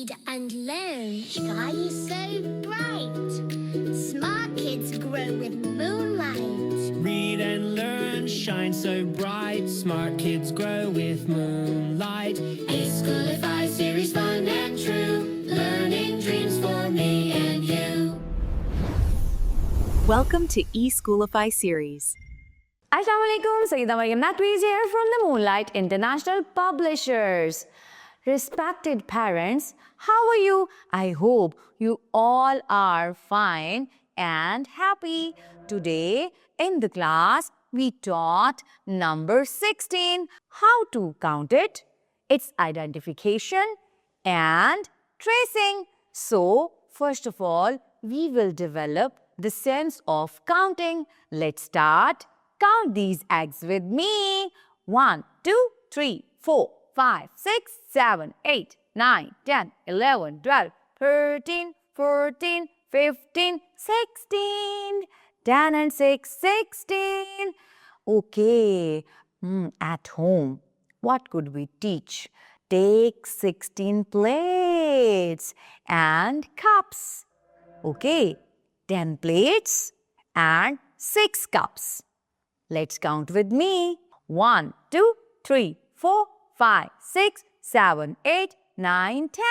read and learn. Sky is so bright. Smart kids grow with moonlight. Read and learn, shine so bright. Smart kids grow with moonlight. eSchoolify series, fun and true. Learning dreams for me and you. Welcome to eSchoolify series. Assalamualaikum, Sayyida Maryam Naqvi here from the Moonlight International Publishers. Respected parents, how are you? I hope you all are fine and happy. Today in the class, we taught number 16, how to count it, its identification and tracing. So, first of all, we will develop the sense of counting. Let's start. Count these eggs with me. 1, 2, 3, 4, 5, 6, 7, 8, 9, 10, 11, 12, 13, 14, 15, 16. 10 and 6, 16. Okay. At home, what could we teach? Take 16 plates and cups. Okay. 10 plates and 6 cups. Let's count with me. 1, 2, 3, 4, 5, 6, 7, 8, 9, 10.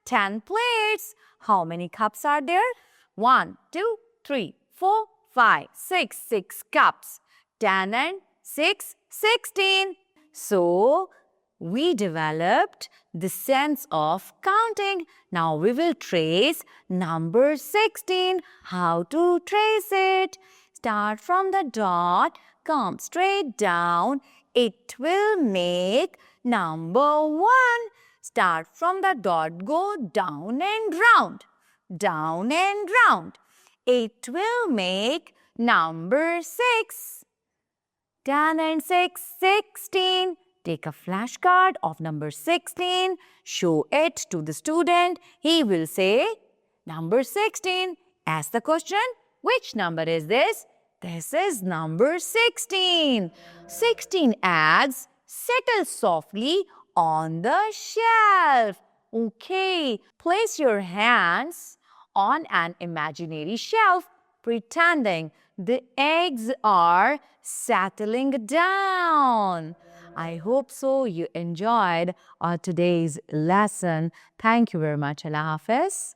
10 plates. How many cups are there? 1, 2, 3, 4, 5, 6. 6 cups. 10 and 6, 16. So, we developed the sense of counting. Now we will trace number 16. How to trace it? Start from the dot, come straight down. It will make number 1. Start from the dot, go down and round. Down and round. It will make number 6. 10 and 6, 16. Take a flashcard of number 16. Show it to the student. He will say, number 16. Ask the question, which number is this? This is number 16. 16 eggs settle softly on the shelf. Okay, place your hands on an imaginary shelf, pretending the eggs are settling down. I hope so you enjoyed our today's lesson. Thank you very much. Allah Hafiz.